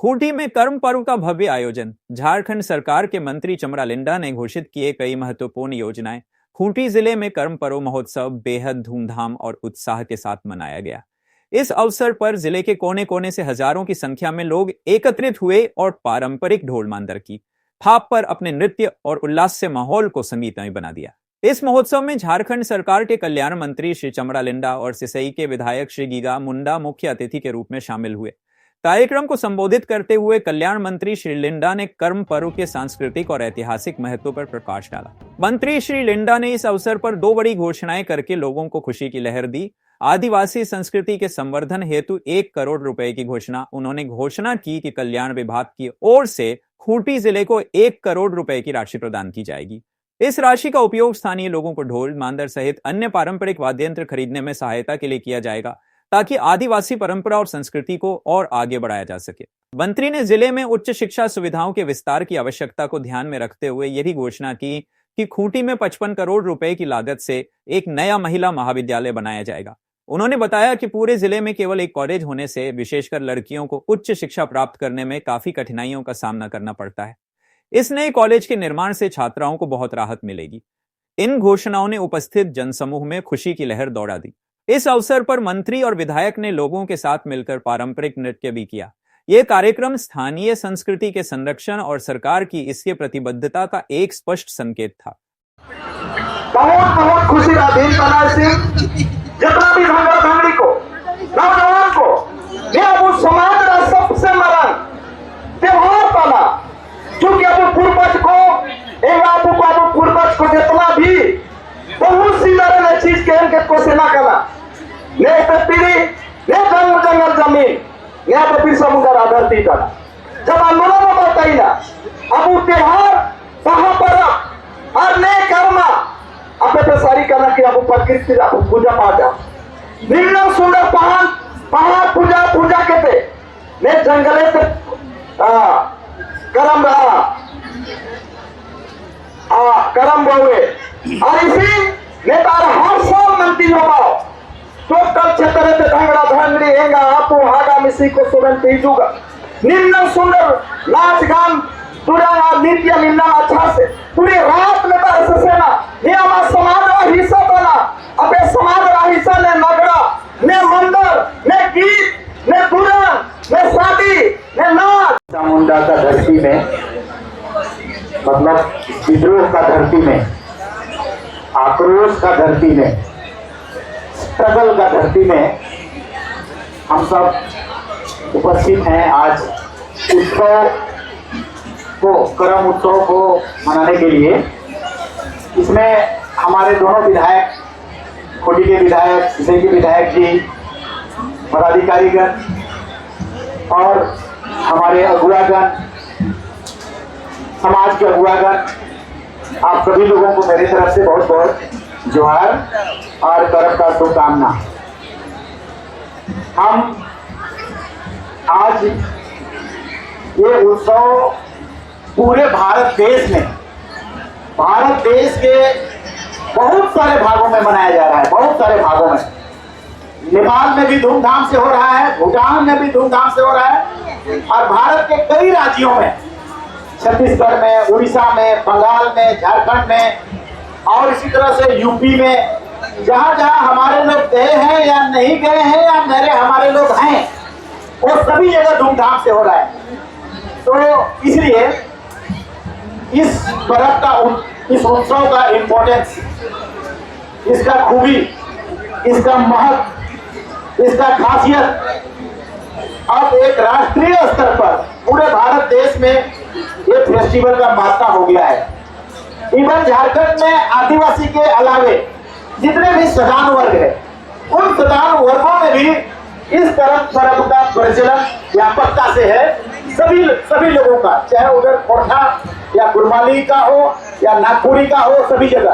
खूंटी में कर्म पर्व का भव्य आयोजन। झारखंड सरकार के मंत्री चमरा लिंडा ने घोषित किए कई महत्वपूर्ण योजनाएं। खूंटी जिले में कर्म पर्व महोत्सव बेहद धूमधाम और उत्साह के साथ मनाया गया। इस अवसर पर जिले के कोने कोने से हजारों की संख्या में लोग एकत्रित हुए और पारंपरिक ढोल मांदर की थाप पर अपने नृत्य और उल्लास से माहौल को संगीतमय बना दिया। इस महोत्सव में झारखंड सरकार के कल्याण मंत्री श्री चमरा लिंडा और सिसई के विधायक श्री गीगा मुंडा मुख्य अतिथि के रूप में शामिल हुए। कार्यक्रम को संबोधित करते हुए कल्याण मंत्री श्री लिंडा ने कर्म पर्व के सांस्कृतिक और ऐतिहासिक महत्व पर प्रकाश डाला। मंत्री श्री लिंडा ने इस अवसर पर दो बड़ी घोषणाएं करके लोगों को खुशी की लहर दी। आदिवासी संस्कृति के संवर्धन हेतु 1 करोड़ रुपए की घोषणा। उन्होंने घोषणा की कि कल्याण विभाग की ओर से खूंटी जिले को 1 करोड़ रुपए की राशि प्रदान की जाएगी। इस राशि का उपयोग स्थानीय लोगों को ढोल मांदर सहित अन्य पारंपरिक वाद्य यंत्र खरीदने में सहायता के लिए किया जाएगा, ताकि आदिवासी परंपरा और संस्कृति को और आगे बढ़ाया जा सके। मंत्री ने जिले में उच्च शिक्षा सुविधाओं के विस्तार की आवश्यकता को ध्यान में रखते हुए यह भी घोषणा की कि खूंटी में 55 करोड़ रुपए की लागत से एक नया महिला महाविद्यालय बनाया जाएगा। उन्होंने बताया कि पूरे जिले में केवल एक कॉलेज होने से विशेषकर लड़कियों को उच्च शिक्षा प्राप्त करने में काफी कठिनाइयों का सामना करना पड़ता है। इस नए कॉलेज के निर्माण से छात्राओं को बहुत राहत मिलेगी। इन घोषणाओं ने उपस्थित जनसमूह में खुशी की लहर दौड़ा दी। इस अवसर पर मंत्री और विधायक ने लोगों के साथ मिलकर पारंपरिक नृत्य भी किया। यह कार्यक्रम स्थानीय संस्कृति के संरक्षण और सरकार की इसके प्रतिबद्धता का एक स्पष्ट संकेत था। बहुत बहुत खुशी का दिन बना सिंह, जितना भी भंगा भंगड़ी को नौजवान को यह वो समाज का सबसे मरण त्योहार पाना, क्योंकि अब पूर्वज को पूर्वज को जितना भी बहुत सी तरह चीज के कोशिश करना ने तो पीढ़ी ने जंगल जमीन ने तो फिर समुद्र आधरती करना। जब आंदोलन में बताई ना अब वो त्योहार कहाँ पर और ने कर्मा अपने प्रसारी करना कि अब प्रकृति अब पूजा पाठ निम्न सुंदर पहाड़ पूजा कहते ने जंगले से करम बहुए और इसी नेता हर साल मंत्री हो टोटल क्षेत्र से ढंगड़ा धंगड़ी हेंगा आपू हागा मिसी को सुगंध तीजूगा निम्न सुंदर नाच गान दुरांगा नृत्य मिलना अच्छा से पूरी रात में तार से सेना ये हमारा समाज का हिस्सा बना। अबे समाज का हिस्सा ने नगरा ने मंदिर ने गीत ने दुरान ने शादी ने नाच चामुंडा का धरती में मतलब विद्रोह का धरती में आक्रोश का धरती में स्ट्रगल का धरती में हम सब उपस्थित हैं। आज उत्सव को करम उत्सव को मनाने के लिए इसमें हमारे दोनों विधायक, खूंटी के विधायक, सिसई के विधायक जी, पदाधिकारीगण और हमारे अगुवागण, समाज के अगुवागण, आप सभी लोगों को मेरी तरफ से बहुत बहुत जोहार और करम का शुभकामना। हम आज ये उत्सव पूरे भारत देश में, भारत देश के बहुत सारे भागों में मनाया जा रहा है, बहुत सारे भागों में। नेपाल में भी धूमधाम से हो रहा है, भूटान में भी धूमधाम से हो रहा है और भारत के कई राज्यों में, छत्तीसगढ़ में, उड़ीसा में, बंगाल में, झारखंड में और इसी तरह से यूपी में, जहां जहां हमारे लोग गए हैं या नहीं गए हैं या मेरे हमारे लोग हैं, वो सभी जगह धूमधाम से हो रहा है। तो इसलिए इस पर्व का, इस उत्सव का इम्पोर्टेंस, इसका खूबी, इसका महत्व, इसका खासियत अब एक राष्ट्रीय स्तर पर पूरे भारत देश में ये फेस्टिवल का महत्ता हो गया है। इवन झारखंड में आदिवासी के अलावे जितने भी सदान वर्ग है, उन सदान वर्गों में भी इस पर्व का प्रचलन व्यापकता से है। सभी लोगों का, चाहे उधर खोरठा या कुरमाली का हो या नागपुरी का हो, सभी जगह।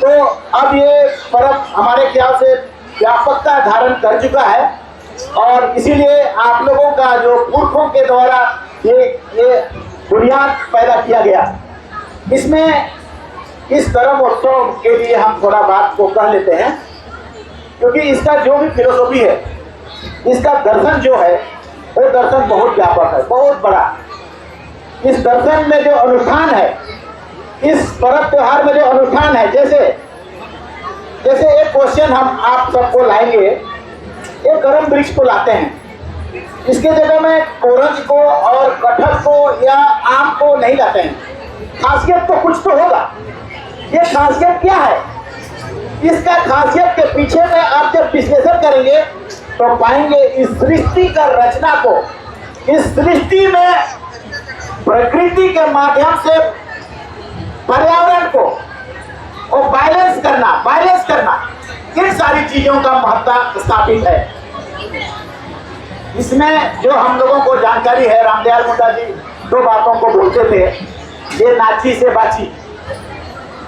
तो अब ये पर्व हमारे ख्याल से व्यापकता धारण कर चुका है और इसीलिए आप लोगों का जो पुरखों के द्वारा ये बुनियाद पैदा किया गया, इसमें इस कर्म उत्सव के लिए हम थोड़ा बात को कह लेते हैं, क्योंकि इसका जो भी फिलोसॉफी है, इसका दर्शन जो है वो दर्शन बहुत व्यापक है, बहुत बड़ा। इस दर्शन में जो अनुष्ठान है, इस पर्व त्योहार में जो अनुष्ठान है, जैसे एक क्वेश्चन हम आप सबको लाएंगे, एक गर्म वृक्ष को लाते हैं, इसके जगह में कोरंज को और कटहल को या आम को नहीं लाते हैं। खासियत तो कुछ तो होगा। ये खासियत क्या है? इसका खासियत के पीछे में आप जब विश्लेषण करेंगे तो पाएंगे इस सृष्टि का रचना को, इस सृष्टि में प्रकृति के माध्यम से पर्यावरण को और बैलेंस करना, इन सारी चीजों का महत्व स्थापित है। इसमें जो हम लोगों को जानकारी है, रामदयाल मुंडा जी दो बातों को बोलते थे, ये नाची से बाची,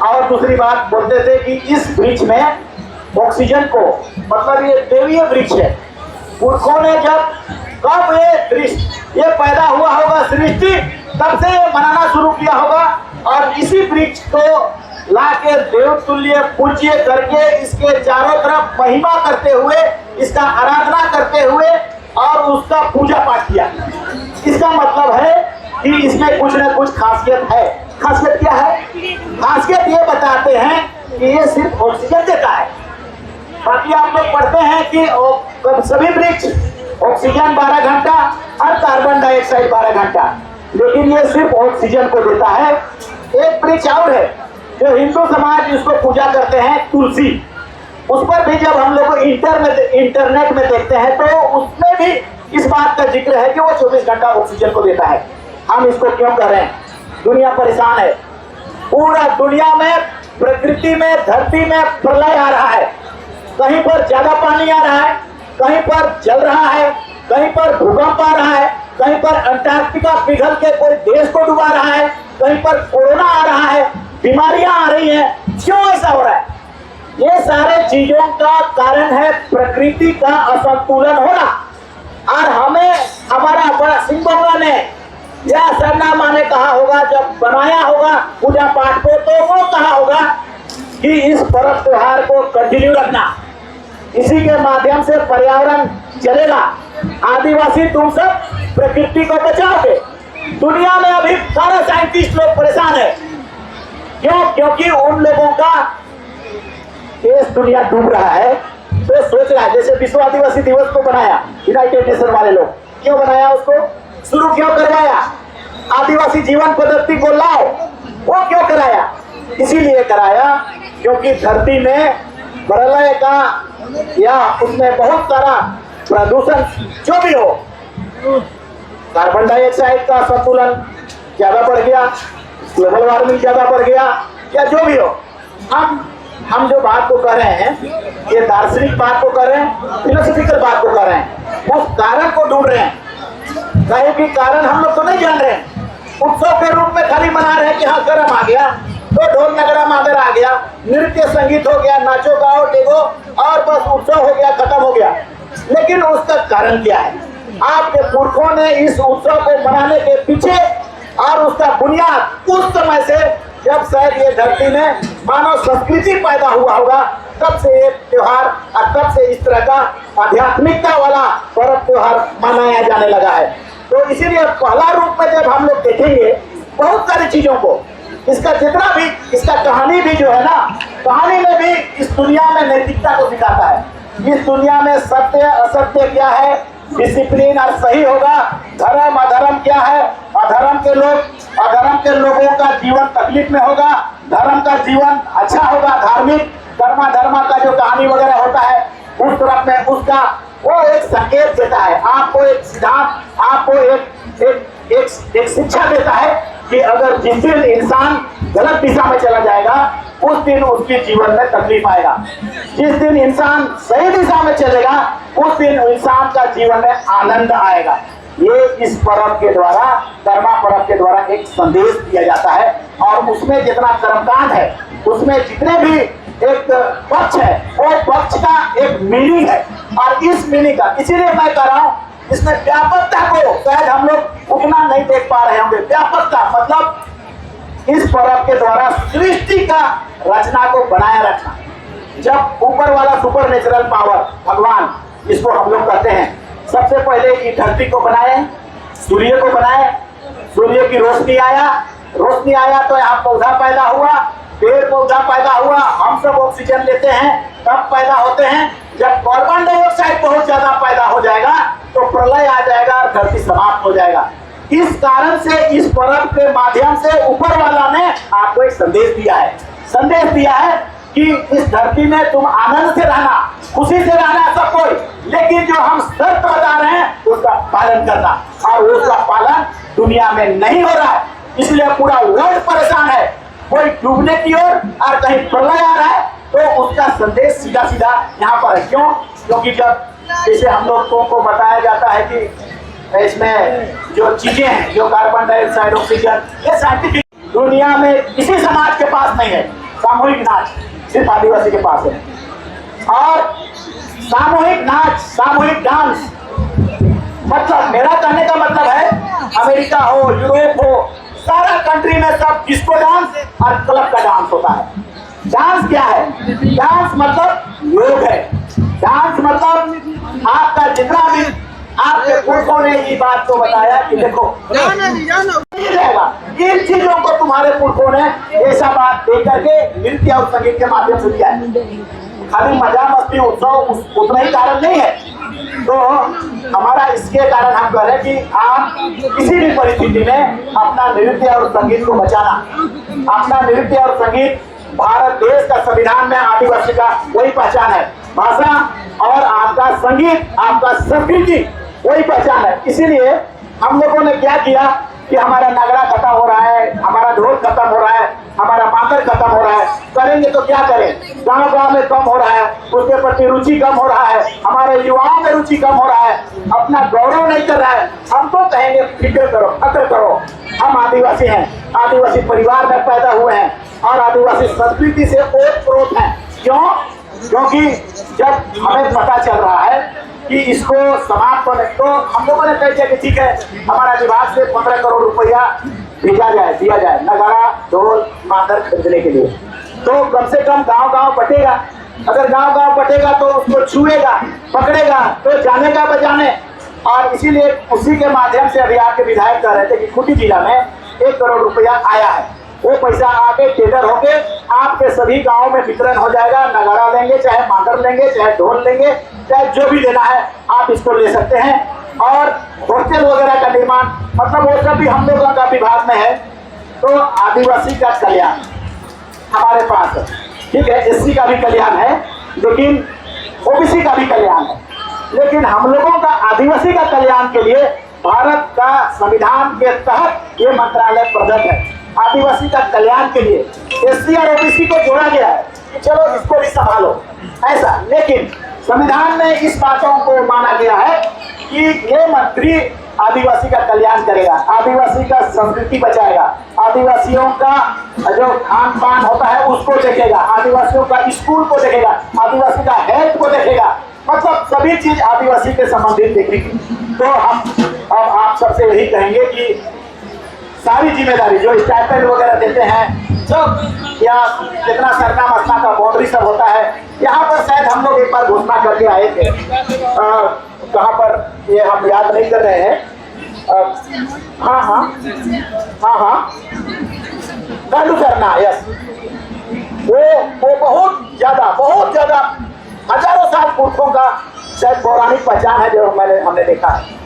और दूसरी बात बोलते थे कि इस वृक्ष में ऑक्सीजन को, मतलब ये देवीय वृक्ष है। पुरखों ने कब ये पैदा हुआ होगा सृष्टि, तब से ये बनाना शुरू किया होगा, और इसी वृक्ष को लाके देवतुल्य पूज्य करके इसके चारों तरफ महिमा करते हुए, इसका आराधना करते हुए और उसका पूजा पाठ किया। इसका मतलब है कि इसमें कुछ न कुछ खासियत है। खासियत क्या है? खासियत ये बताते हैं कि ये सिर्फ ऑक्सीजन देता है। बाकी आप लोग पढ़ते हैं कि सभी वृक्ष ऑक्सीजन 12 घंटा और कार्बन डाइऑक्साइड 12 घंटा, लेकिन ये सिर्फ ऑक्सीजन को देता है। एक वृक्ष और है जो हिंदू समाज इसको पूजा करते हैं, तुलसी। उस पर भी जब हम लोग इंटरनेट में देखते हैं तो उसमें भी इस बात का जिक्र है कि वो 24 घंटा ऑक्सीजन को देता है। हम इसको क्यों कर रहे हैं? दुनिया परेशान है। पूरा दुनिया में, प्रकृति में, धरती में प्रलय आ रहा है। कहीं पर ज्यादा पानी आ रहा है, कहीं पर जल रहा है, कहीं पर भूकंप आ रहा है, कहीं पर अंटार्कटिका पिघल के कोई देश को डुबा रहा है, कहीं पर कोरोना आ रहा है, बीमारियां आ रही हैं। क्यों ऐसा हो रहा है? ये सारे चीजों का कारण है प्रकृति का असंतुलन होना। और हमें हमारा बड़ा सिंह बाबा ने या सरनामा ने कहा होगा, जब बनाया होगा पूजा पाठ को, तो वो कहा होगा कि इस पर्व त्योहार को कंटिन्यू रखना, इसी के माध्यम से पर्यावरण चलेगा। आदिवासी तुम सब प्रकृति को बचाओगे। दुनिया में अभी सारा साइंटिस्ट लोग परेशान है। क्यों? क्योंकि उन लोगों का देश दुनिया डूब रहा है, तो सोच रहा है। जैसे विश्व आदिवासी दिवस को बनाया यूनाइटेड नेशन वाले लोग, क्यों बनाया? उसको शुरू क्यों करवाया? आदिवासी जीवन पद्धति को लाओ, वो क्यों कराया? इसीलिए कराया क्योंकि धरती में प्रलय का या उसमें बहुत सारा प्रदूषण जो भी हो, कार्बन डाइऑक्साइड का संतुलन ज्यादा बढ़ गया, ग्लोबल वार्मिंग ज्यादा बढ़ गया, या जो भी हो, हम जो बात को कर रहे हैं, ये दार्शनिक बात को कर रहे हैं, फिलोसफिकल बात को कर रहे हैं, उस कारण को ढूंढ रहे हैं। कहीं भी कारण हम लोग तो नहीं जान रहे हैं। उत्सव के रूप में खाली मना रहे हैं कि हाँ गर्म आ गया, तो ढोल नगरा मादर आ गया, नृत्य संगीत हो गया, नाचो गाओ डेगो, और बस उत्सव हो गया, खत्म हो गया। लेकिन उसका कारण क्या है? आपके पुरखों ने इस उत्सव को मनाने के पीछे, और उसका बुनियाद उस समय से जब शायद ये धरती में मानव संस्कृति पैदा हुआ होगा, तब से ये त्योहार और तब से इस तरह का आध्यात्मिकता वाला पर्व त्योहार मनाया जाने लगा है। तो इसीलिए पहला रूप में जब हम लोग देखेंगे बहुत सारी चीजों को, इसका जितना भी, इसका कहानी भी जो है ना, कहानी में भी इस दुनिया में नैतिकता को सिखाता है। इस दुनिया में सत्य असत्य क्या है, डिसिप्लिन और सही होगा, धर्म अधर्म क्या है, अधर्म के लोगों का जीवन तकलीफ में होगा, धर्म का जीवन अच्छा होगा, धार्मिक कर्मा धर्मा का जो कहानी वगैरह होता है उस तरफ में उसका वो एक संकेत देता है, आपको एक सिद्धांत, आपको एक शिक्षा देता है कि अगर जिस दिन इंसान गलत दिशा में चला जाएगा उस दिन उसके जीवन में तकलीफ आएगा, जिस दिन इंसान सही दिशा में चलेगा उस दिन इंसान का जीवन में आनंद आएगा। ये इस पर्व के द्वारा, कर्मा पर्व के द्वारा एक संदेश दिया जाता है। और उसमें जितना कर्मकांड है, उसमें जितने भी एक पक्ष है, वो पक्ष का एक मीनिंग है। और इस मीनिंग का, इसीलिए मैं कह रहा हूँ, इसमें व्यापकता को शायद हम लोग उतना नहीं देख पा रहे होंगे। व्यापकता मतलब इस पर्व के द्वारा सृष्टि का रचना को बनाए रखना। जब ऊपर वाला सुपर नेचुरल पावर, भगवान जिसको हम लोग कहते हैं, सबसे पहले इस धरती को बनाए, सूर्य को बनाए, सूर्य की रोशनी आया तो यहाँ पौधा पैदा हुआ, पेड़ पौधा पैदा हुआ, हम सब ऑक्सीजन लेते हैं, तब पैदा होते हैं। जब कार्बन डाइऑक्साइड बहुत ज्यादा पैदा हो जाएगा तो प्रलय आ जाएगा और धरती समाप्त हो जाएगा। इस कारण से इस पर्व के माध्यम से ऊपर वाला ने आपको एक संदेश दिया है कि इस धरती में तुम आनंद से रहना, खुशी से रहना सब कोई, लेकिन जो हम शर्त बता रहे हैं उसका पालन करना, और उसका पालन दुनिया में नहीं हो रहा है। इसलिए पूरा वर्ल्ड परेशान है, कोई डूबने की ओर और कहीं प्रलय आ रहा है। तो उसका संदेश सीधा सीधा यहाँ पर है। क्यों? क्योंकि जब जैसे हम लोगों को बताया जाता है कि इसमें जो चीजें हैं, जो कार्बन डाइऑक्साइड, ऑक्सीजन, ये साइंटिफिक दुनिया में किसी समाज के पास नहीं है। सामूहिक नाच सिर्फ आदिवासी के पास है, और सामूहिक नाच, सामूहिक डांस, मतलब मेरा कहने का मतलब है अमेरिका हो, यूरोप हो, सारा कंट्री में सब डिस्को डांस और क्लब का डांस होता है। डांस क्या है? डांस मतलब योग है। डांस मतलब आपका जितना भी आपके पुरखों ने ये बात को बताया कि देखो इन चीजों को तुम्हारे पुरखों ने ऐसा बात दे करके नृत्य और संगीत के माध्यम से किया है। खाली मजा मस्ती उत्सव उतना ही कारण नहीं है। तो हमारा इसके कारण हम कह रहे हैं कि आप किसी भी परिस्थिति में अपना नृत्य और संगीत को बचाना। अपना नृत्य और संगीत भारत देश का संविधान में आदिवासी का वही पहचान है। भाषा और आपका संगीत, आपका संस्कृति वही पहचान है। इसीलिए हम लोगों ने क्या किया कि हमारा नगड़ा खत्म हो रहा है, हमारा ढोल खत्म हो रहा है, हमारा मादर खत्म हो रहा है, करेंगे तो क्या करें? गांव गांव में कम हो रहा है, उसके प्रति रुचि कम हो रहा है, हमारे युवाओं में रुचि कम हो रहा है, अपना गौरव नहीं कर रहा है। हम तो कहेंगे फिक्र करो, फक्र करो, हम आदिवासी हैं, आदिवासी परिवार में पैदा हुए हैं और आदिवासी संस्कृति से ओतप्रोत हैं। क्यों? क्योंकि जब हमें पता चल रहा है कि इसको समाप्त होने, तो हम लोगों ने कह दिया कि ठीक है, हमारा विभाग से 15 करोड़ रुपया दिया जाए नगाड़ा, ढोल, मादर खरीदने के लिए। तो कम से कम गांव-गांव बटेगा। अगर गांव-गांव बटेगा तो उसको छुएगा, पकड़ेगा तो जाने का बजाने। और इसीलिए उसी के माध्यम से अभी आपके विधायक कह रहे थे कि खूंटी जिला में 1 करोड़ रुपया आया है। वो पैसा आके टेंडर होके आपके सभी गांव में वितरण हो जाएगा। नगाड़ा लेंगे, चाहे मादर लेंगे, चाहे ढोल लेंगे, चाहे जो भी लेना है आप इसको ले सकते हैं। और हॉस्टल वगैरह का निर्माण, मतलब वो सब भी हम लोगों का विभाग में है। तो आदिवासी का कल्याण हमारे पास है, ठीक है, एससी का भी कल्याण है, लेकिन ओबीसी का भी कल्याण है। लेकिन हम लोगों का आदिवासी का कल्याण के लिए भारत का संविधान के तहत ये मंत्रालय प्रदत्त है। आदिवासी का कल्याण के लिए एससी और ओबीसी को जोड़ा गया है कि चलो इसको भी संभालो ऐसा। लेकिन संविधान में इस बातों को माना गया है कि ये मंत्री आदिवासी का कल्याण करेगा, आदिवासी का संस्कृति बचाएगा, आदिवासियों का जो खान पान होता है उसको देखेगा, आदिवासियों का स्कूल को देखेगा, आदिवासी का हेल्थ को देखेगा, मतलब सभी चीज आदिवासी के संबंधित देखेगी। तो हम अब आप सबसे यही कहेंगे कि सारी जिम्मेदारी जो स्टाइपेंड वगैरह देते हैं सब, या जितना सरना मसना का बाउंड्री सब होता है, यहाँ पर शायद हम लोग एक बार घोषणा करके आए थे, कहाँ पर ये हम याद नहीं कर रहे हैं। हाँ चालू करना, यस, वो बहुत ज्यादा हजारों साल पुरखों का शायद पौराणिक पहचान है जो हमने देखा है।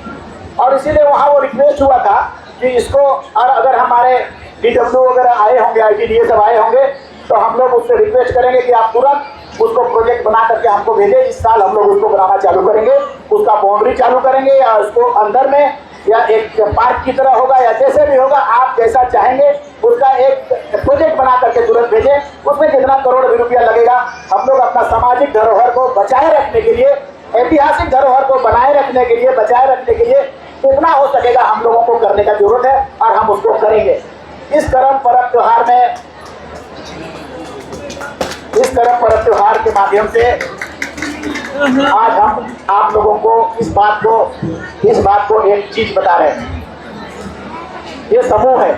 और इसीलिए वहाँ वो रिक्वेस्ट हुआ था कि इसको, और अगर हमारे DW वगैरह आए होंगे, ITDA सब आए होंगे, तो हम लोग उससे रिक्वेस्ट करेंगे कि आप तुरंत उसको प्रोजेक्ट बना करके हमको भेजें। इस साल हम लोग उसको बनाना चालू करेंगे, उसका बाउंड्री चालू करेंगे, या उसको अंदर में या एक पार्क की तरह होगा, या जैसे भी होगा आप जैसा चाहेंगे उसका एक प्रोजेक्ट बना करके तुरंत भेजें। उसमें कितना करोड़ भी रुपया लगेगा, हम लोग अपना सामाजिक धरोहर को बचाए रखने के लिए, ऐतिहासिक धरोहर को बनाए रखने के लिए, बचाए रखने के लिए कितना हो सकेगा हम लोगों को करने का जरूरत है, और हम उसको करेंगे। इस कर्म पर्व त्योहार में, इस कर्म पर्व त्योहार के माध्यम से आज हम आप लोगों को इस बात को एक चीज बता रहे हैं। ये समूह है,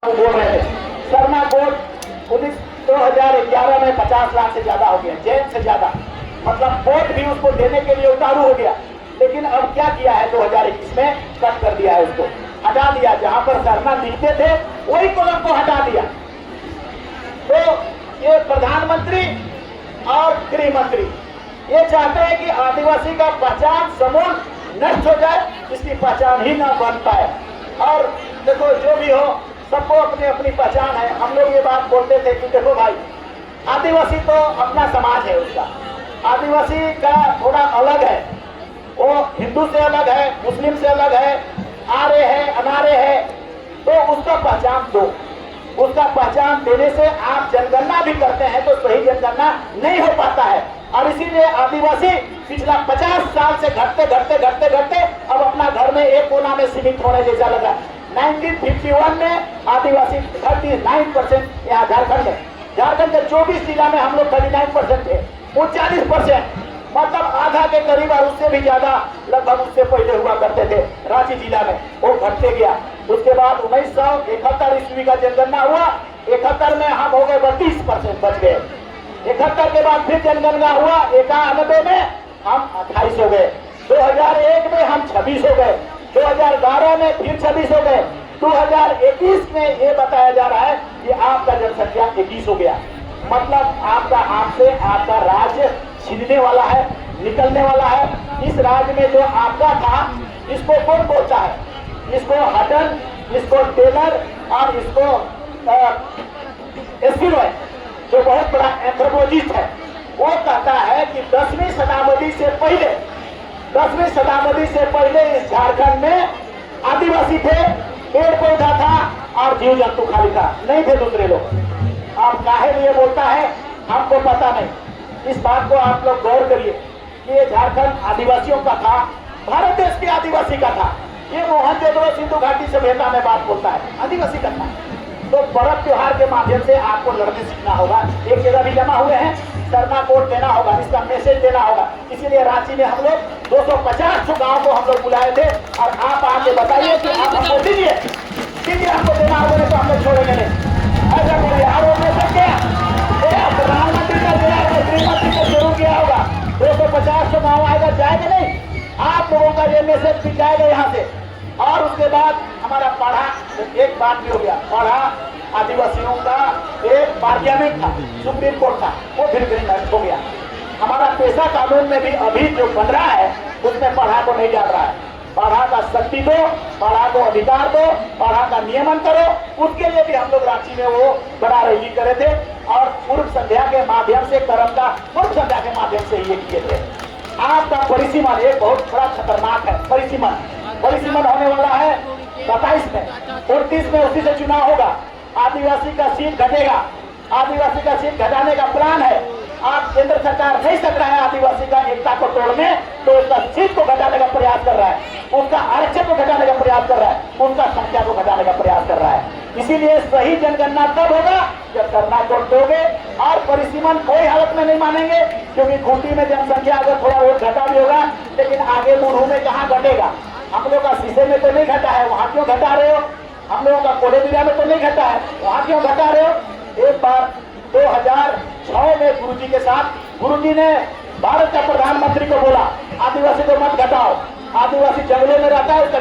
बोल रहे थे शर्मा कोर्ट 2011 में 50 लाख से ज्यादा हो गया, जेल से ज्यादा, मतलब कोर्ट भी उसको देने के लिए उतारू हो गया। लेकिन अब क्या किया है 2021 में, कट कर दिया है, उसको हटा दिया। जहां पर सरना लिखते थे वही कॉलम को हटा दिया। तो ये प्रधानमंत्री और गृह मंत्री ये चाहते हैं कि आदिवासी का पहचान समूह नष्ट हो जाए, इसकी पहचान ही ना बन पाए। और देखो जो भी हो, सबको अपनी अपनी पहचान है। हम लोग ये बात बोलते थे कि देखो भाई, आदिवासी तो अपना समाज है, उसका आदिवासी का थोड़ा अलग है, वो हिंदू से अलग है, मुस्लिम से अलग है, आर्य है, अनार्य है, तो उसका पहचान दो। उसका पहचान देने से आप जनगणना भी करते हैं तो सही जनगणना नहीं हो पाता है। और इसीलिए आदिवासी पिछला 50 साल से घटते घटते घटते घटते अब अपना घर में एक कोना में सीमित होने जैसा लगा। 1951 में आदिवासी 39% यहाँ झारखंड के 24 जिला में हम लोग 39% थे, वो 40%, मतलब आधा के करीब और उससे भी ज्यादा लगभग उससे पहले हुआ करते थे रांची जिला में, वो घटते गया। उसके बाद 1971 ईस्वी का जनगणना हुआ, 71 में हम हो गए 32%, बच गए। 71 के बाद फिर जनगणना हुआ, 91 में हम 28 हो गए, 2001 में हम 26 हो गए, 2012 में फिर 26 हो गए, 2021 में ये बताया जा रहा है कि आपका जनसंख्या 21 हो गया। मतलब आपका राज्य छिनने वाला है, निकलने वाला है। इस राज्य में जो आपका था, इसको कौन बोलता है? इसको हटन, इसको टेलर और इसको एस्पिनॉय, जो बहुत बड़ा एंथ्रोपोलॉजिस्ट है, वो कहता है कि 10वीं शताब्दी से पहले इस झारखंड में आदिवासी थे, पेड़ पौधा था और जीव जंतु खाली था, नहीं थे दूसरे लोग। आप काहे लिए बोलता है हमको पता नहीं। इस बात को आप लोग गौर करिए कि ये झारखंड आदिवासियों का था, भारत देश के आदिवासी का था। ये मोहनजोदड़ो सिंधु घाटी सभ्यता में बात बोलता है, आदिवासी का था। तो पर्व त्योहार के माध्यम से आपको लड़ने सीखना होगा। एक जगह भी जमा हुए हैं, सरना कोड देना होगा, इसका मैसेज देना होगा। इसीलिए रांची में हम लोग 250 गाँव को हम लोग बुलाए थे और आप आके बताइए कि आप हमको दीजिए हमको देना होगा, नहीं तो हम लोग छोड़ेंगे नहीं। ऐसा बोलिए, आप वो मैसेज क्या प्रधानमंत्री का दिया होगा, गृहमंत्री का जरूर किया होगा। 250 गाँव आएगा, जाएगा नहीं, आप लोगों का ये मैसेज भी जाएगा यहाँ से। और उसके बाद हमारा पढ़ा, एक बात भी हो गया, पढ़ा आदिवासियों का एक पार्लियामेंट था, सुप्रीम कोर्ट था, वो फिर नष्ट हो गया। हमारा पेशा कानून में भी अभी जो बन रहा है उसमें पढ़ा को नहीं डाल रहा है। पढ़ा का शक्ति दो, पढ़ा को अधिकार दो, पढ़ा का नियमन करो। उसके लिए भी हम लोग रांची में वो बड़ा रैली करे थे और पूर्व संध्या के माध्यम से, कर्म का पूर्व संध्या के माध्यम से ये किए थे। आपका परिसीमन एक बहुत बड़ा खतरनाक है। परिसीमन होने वाला है 27 में, 29 में उसी से चुनाव होगा। आदिवासी का सीट घटेगा, आदिवासी का सीट घटाने का प्लान है। आप केंद्र सरकार नहीं सक रहा है आदिवासी का एकता को तोड़ने, तो उसका सीट को घटाने का प्रयास कर रहा है, उसका आरक्षण को घटाने का प्रयास कर रहा है, उनका संख्या को घटाने का प्रयास कर रहा है। इसीलिए सही जनगणना तब होगा जब सरना कोड दोगे। और परिसीमन कोई हालत में नहीं मानेंगे, क्योंकि खूंटी में जनसंख्या अगर थोड़ा बहुत घटा भी होगा, लेकिन आगे मुरहू में कहाँ घटेगा? हम लोग का शीशे में तो नहीं घटा है, वहां क्यों घटा रहे हो? हम लोगों का कोलेबिरा में तो नहीं घटा है, वहां क्यों घटा रहे हो? एक बार 2006 में गुरुजी के साथ, गुरुजी ने भारत का प्रधानमंत्री को बोला आदिवासी को मत घटाओ, आदिवासी जंगलों में रहता है, उसका